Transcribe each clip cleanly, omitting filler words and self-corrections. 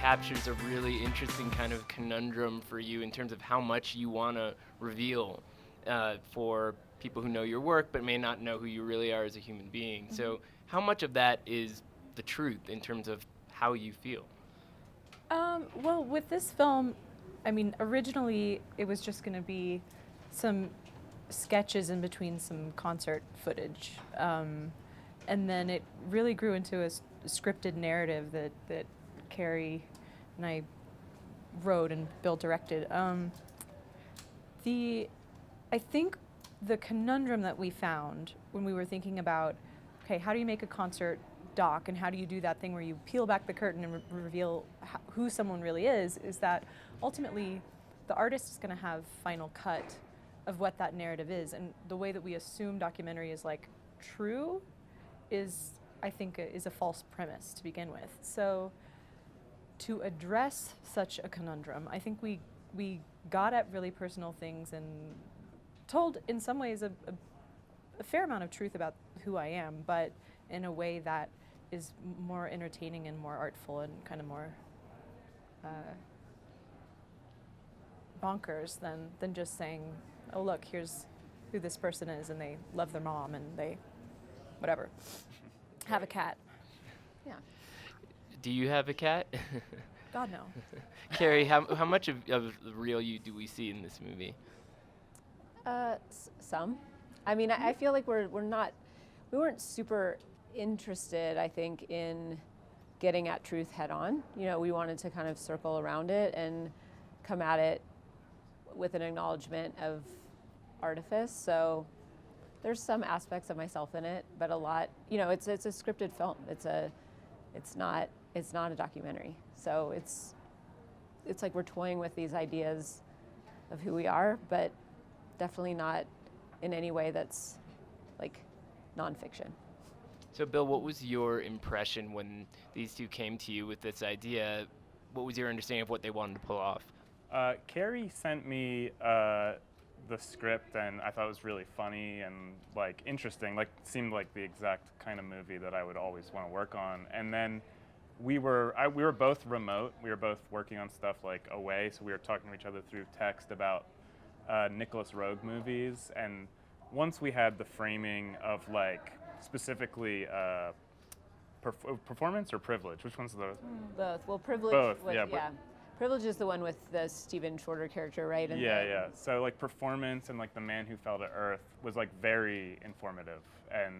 captures a really interesting kind of conundrum for you in terms of how much you want to reveal for people who know your work but may not know who you really are as a human being. So how much of that is the truth in terms of how you feel? Well, with this film, I mean, originally it was just going to be some sketches in between some concert footage. And then it really grew into a scripted narrative that Carrie and I wrote and Bill directed. I think the conundrum that we found when we were thinking about, okay, how do you make a concert doc and how do you do that thing where you peel back the curtain and reveal who someone really is that ultimately the artist is going to have final cut of what that narrative is. And the way that we assume documentary is like true is, I think, is a false premise to begin with. So to address such a conundrum, I think we got at really personal things and told in some ways a fair amount of truth about who I am, but in a way that is more entertaining and more artful and kind of more bonkers than just saying, oh look, here's who this person is and they love their mom and they whatever have a cat. Yeah. Do you have a cat? God, no. Carrie, how much of the real you do we see in this movie? Some. I mean, I feel like we weren't super interested, I think, in getting at truth head on. You know, we wanted to kind of circle around it and come at it with an acknowledgement of artifice. So there's some aspects of myself in it, but a lot, you know, it's a scripted film. It's not a documentary. So it's like we're toying with these ideas of who we are, but definitely not in any way that's like nonfiction. So Bill, what was your impression when these two came to you with this idea? What was your understanding of what they wanted to pull off? Carrie sent me the script, and I thought it was really funny and like interesting. Like seemed like the exact kind of movie that I would always want to work on. And then we were both remote. We were both working on stuff like away, so we were talking to each other through text about Nicholas Roeg movies. And once we had the framing of like specifically performance or privilege, which one's the both? Well, privilege. Both, yeah. yeah. Privilege is the one with the Stephen Shorter character, right? And yeah. So like performance and like The Man Who Fell to Earth was like very informative, and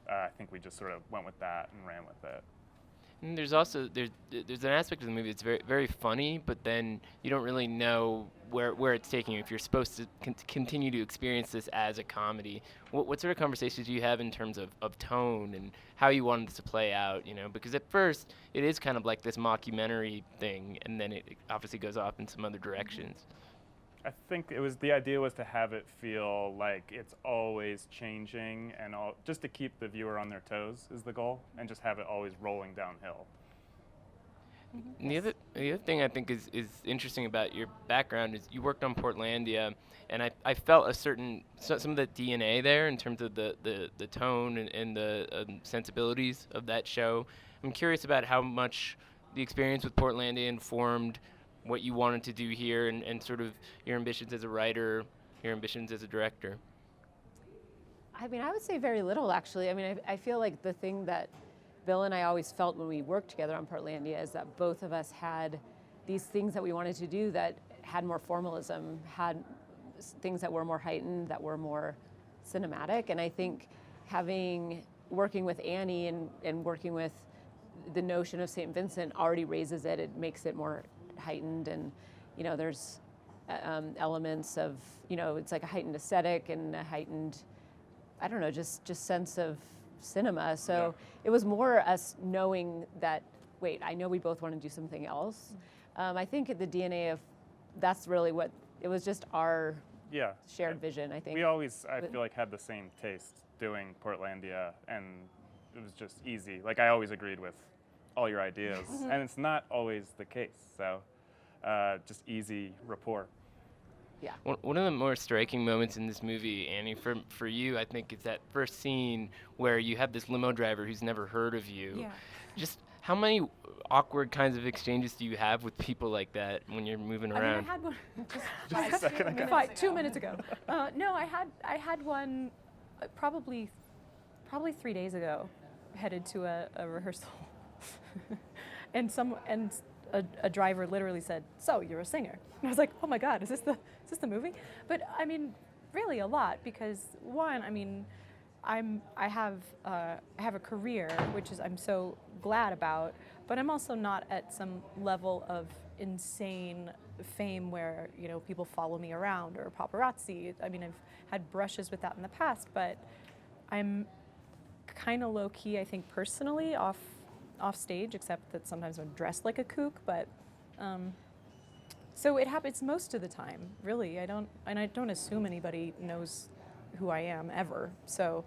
I think we just sort of went with that and ran with it. And there's also there's an aspect of the movie that's very very funny, but then you don't really know where it's taking you. If you're supposed to continue to experience this as a comedy, what sort of conversations do you have in terms of tone and how you want this to play out? You know, because at first it is kind of like this mockumentary thing, and then it obviously goes off in some other directions. I think the idea was to have it feel like it's always changing, and just to keep the viewer on their toes is the goal, and just have it always rolling downhill. And the other thing I think is interesting about your background is you worked on Portlandia, and I felt some of the DNA there in terms of the tone and the sensibilities of that show. I'm curious about how much the experience with Portlandia informed what you wanted to do here and sort of your ambitions as a writer, your ambitions as a director. I mean, I would say very little, actually. I mean, I feel like the thing that Bill and I always felt when we worked together on Portlandia is that both of us had these things that we wanted to do that had more formalism, had things that were more heightened, that were more cinematic. And I think working with Annie and working with the notion of St. Vincent already raises it. It makes it more heightened, and you know, there's elements of, you know, it's like a heightened aesthetic and a heightened, I don't know, just sense of cinema. So it was more us knowing that, wait, I know we both want to do something else. I think the DNA of that's really what it was, just our shared vision. I think we always, I feel like, had the same taste doing Portlandia, and it was just easy. Like I always agreed with all your ideas, and it's not always the case. So just easy rapport. Yeah. One of the more striking moments in this movie, Annie, for you, I think, is that first scene where you have this limo driver who's never heard of you. Yeah. Just How many awkward kinds of exchanges do you have with people like that when you're moving I mean, around? I had one Just a second ago. 2 minutes ago. No, I had one probably 3 days ago, headed to a rehearsal, and a driver literally said, "So you're a singer?" And I was like, "Oh my God, is this the movie?" But I mean, really a lot, because one, I mean, I have a career, which is I'm so glad about, but I'm also not at some level of insane fame where, you know, people follow me around or paparazzi. I mean, I've had brushes with that in the past, but I'm kind of low key, I think, personally off stage, except that sometimes I'm dressed like a kook. But so it happens most of the time, really. I don't assume anybody knows who I am ever. So,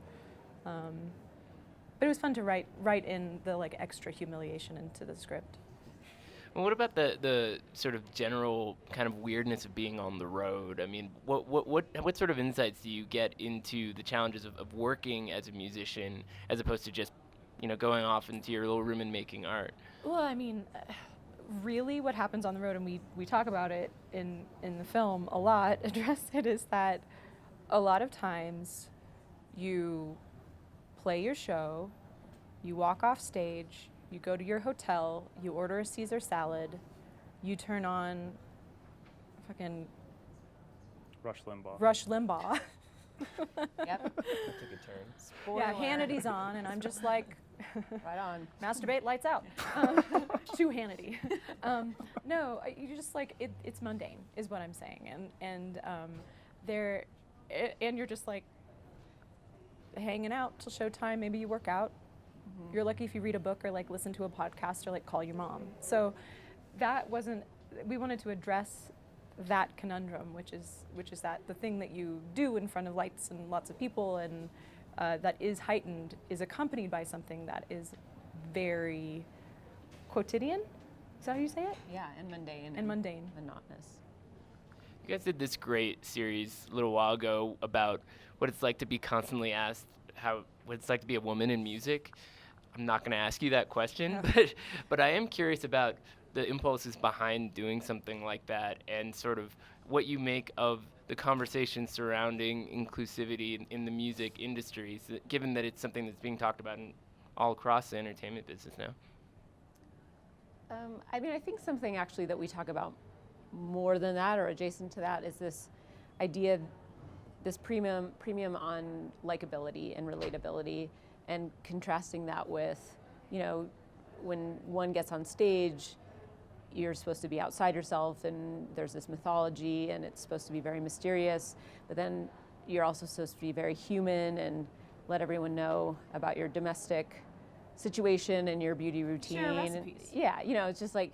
but it was fun to write in the like extra humiliation into the script. Well, what about the sort of general kind of weirdness of being on the road? I mean, what sort of insights do you get into the challenges of working as a musician as opposed to just, you know, going off into your little room and making art? Well, I mean, really what happens on the road, and we talk about it in the film a lot, address it, is that a lot of times you play your show, you walk off stage, you go to your hotel, you order a Caesar salad, you turn on fucking Rush Limbaugh. Rush Limbaugh. Yep. Took a turn. Spoiler. Yeah, Hannity's on, and I'm just like, Right on. masturbate, lights out. To Hannity. No, you just like it's mundane, is what I'm saying, and you're just like hanging out till showtime. Maybe you work out. Mm-hmm. You're lucky if you read a book or like listen to a podcast or like call your mom. So that wasn't. We wanted to address that conundrum, which is that the thing that you do in front of lights and lots of people and that is heightened is accompanied by something that is very quotidian. Is that how you say it? Yeah, and mundane. And mundane. Monotonous. You guys did this great series a little while ago about what it's like to be constantly asked what it's like to be a woman in music. I'm not going to ask you that question, but I am curious about the impulses behind doing something like that and sort of what you make of the conversation surrounding inclusivity in the music industry, given that it's something that's being talked about all across the entertainment business now. I mean, I think something actually that we talk about more than that or adjacent to that is this idea, this premium on likability and relatability, and contrasting that with, you know, when one gets on stage, you're supposed to be outside yourself and there's this mythology and it's supposed to be very mysterious, but then you're also supposed to be very human and let everyone know about your domestic situation and your beauty routine. Share recipes. Yeah, you know, it's just like,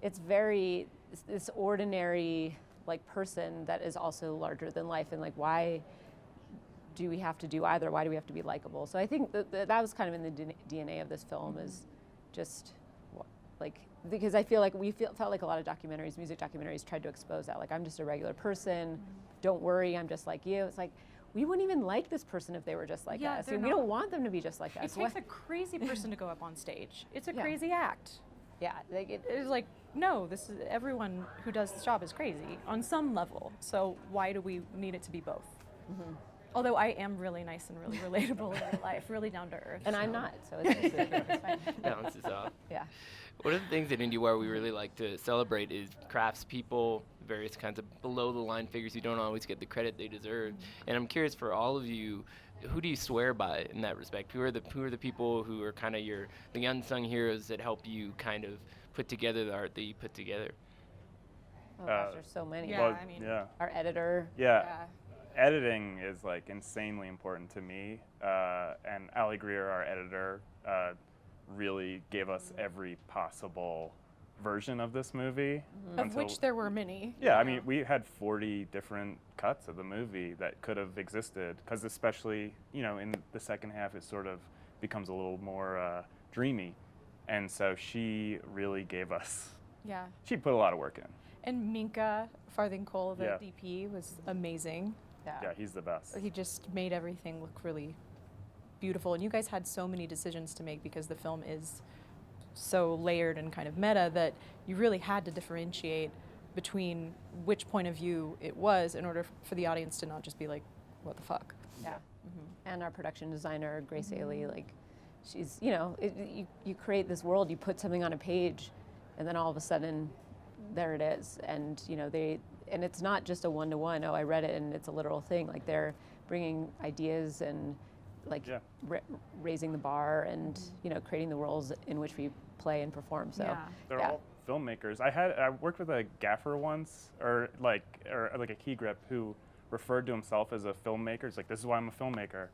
it's very, this ordinary like person that is also larger than life, and like, why do we have to do either? Why do we have to be likable? So I think that was kind of in the DNA of this film, is just like, because I feel like felt like a lot of documentaries, music documentaries, tried to expose that. Like, I'm just a regular person. Don't worry, I'm just like you. It's like, we wouldn't even like this person if they were just like us. And we don't want them to be just like us. It takes a crazy person to go up on stage. It's a crazy act. Yeah, like It's like, no, this is everyone who does this job is crazy on some level. So why do we need it to be both? Mm-hmm. Although I am really nice and really relatable in real life, really down to earth. And I'm not, so it's fine. Balances off. Yeah. One of the things at IndieWire we really like to celebrate is craftspeople, various kinds of below-the-line figures who don't always get the credit they deserve. And I'm curious, for all of you, who do you swear by in that respect? Who are the people who are kind of the unsung heroes that help you kind of put together the art that you put together? Oh gosh, there's so many. Yeah, Well, I mean, yeah. Our editor. Yeah. Editing is like insanely important to me, and Ali Greer, our editor, really gave us every possible version of this movie. Mm-hmm. Of which there were many. Yeah, I mean, we had 40 different cuts of the movie that could have existed, because especially, you know, in the second half, it sort of becomes a little more dreamy. And so she really gave us, Yeah. she put a lot of work in. And Minka Farthing Cole, the Yeah. DP, was amazing. Yeah, he's the best. He just made everything look really beautiful. And you guys had so many decisions to make because the film is so layered and kind of meta that you really had to differentiate between which point of view it was in order for the audience to not just be like, what the fuck? Yeah. And our production designer, Grace Ailey, like, she's, you know, you create this world, you put something on a page, and then all of a sudden, there it is. And, you know, and it's not just a one-to-one, oh, I read it and it's a literal thing. Like, they're bringing ideas and, like, raising the bar and, you know, creating the worlds in which we play and perform. So, they're all filmmakers. I worked with a gaffer once, or like a key grip, who referred to himself as a filmmaker. It's like, this is why I'm a filmmaker.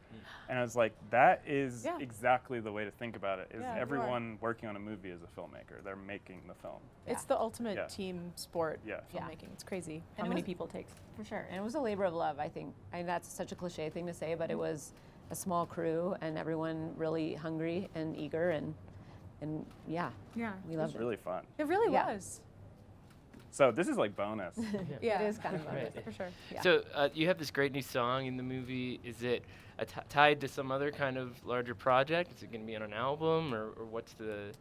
And I was like, that is exactly the way to think about it, is everyone working on a movie is a filmmaker. They're making the film. It's the ultimate team sport, filmmaking. Yeah. It's crazy And how many people it takes. For sure. And it was a labor of love, I think. I mean, that's such a cliche thing to say, but it was a small crew and everyone really hungry and eager, and we loved It was really fun. It really was. So this is like bonus. Yeah, it is kind of bonus, for sure. Yeah. So you have this great new song in the movie. Is it tied to some other kind of larger project? Is it going to be on an album, or what's the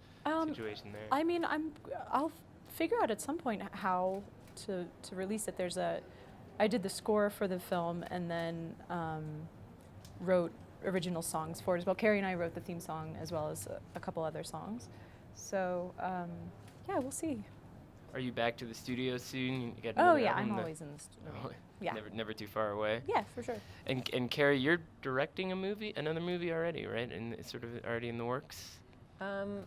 situation there? I mean, I'll figure out at some point how to release it. I did the score for the film and then wrote original songs for it as well. Carrie and I wrote the theme song as well as a couple other songs. So we'll see. Are you back to the studio soon? You got Oh another yeah, album I'm always in the studio. Yeah. Never too far away. Yeah, for sure. And Carrie, you're directing another movie already, right? And it's sort of already in the works. I'm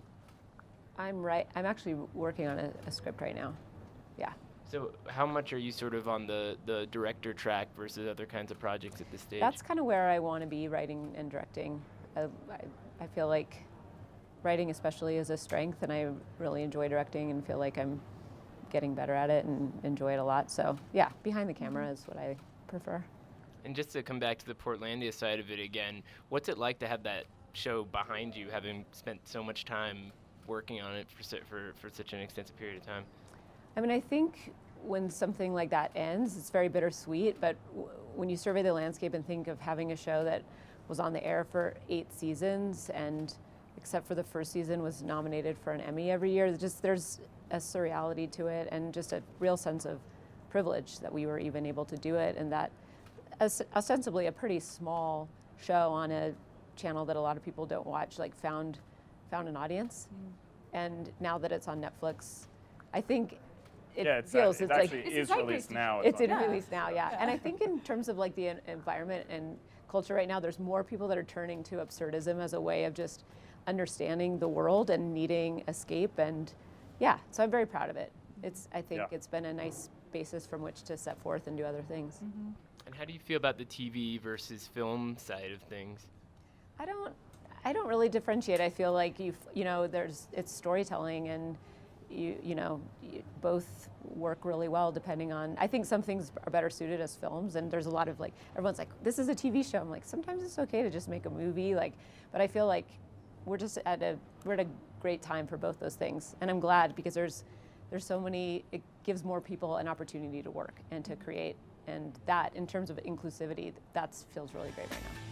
actually working on a script right now. Yeah. So how much are you sort of on the director track versus other kinds of projects at this stage? That's kind of where I want to be, writing and directing. I feel like writing especially is a strength, and I really enjoy directing and feel like I'm getting better at it and enjoy it a lot. So yeah, behind the camera is what I prefer. And just to come back to the Portlandia side of it again, what's it like to have that show behind you, having spent so much time working on it for such an extensive period of time? I mean, I think when something like that ends, it's very bittersweet, but when you survey the landscape and think of having a show that was on the air for 8 seasons, and except for the first season was nominated for an Emmy every year, there's a surreality to it and just a real sense of privilege that we were even able to do it, and that ostensibly a pretty small show on a channel that a lot of people don't watch, like found an audience. And now that it's on Netflix, I think it feels it's actually is released now. It's in release now, And I think in terms of like the environment and culture right now, there's more people that are turning to absurdism as a way of just understanding the world and needing escape, and so I'm very proud of it. I think it's been a nice basis from which to set forth and do other things. And how do you feel about the TV versus film side of things? I don't really differentiate. I feel like it's storytelling, and you both work really well depending on. I think some things are better suited as films, and there's a lot of like, everyone's like, this is a TV show. I'm like, sometimes it's okay to just make a movie, but I feel like we're at a great time for both those things, and I'm glad, because there's so many. It gives more people an opportunity to work and to create, and that in terms of inclusivity, that feels really great right now.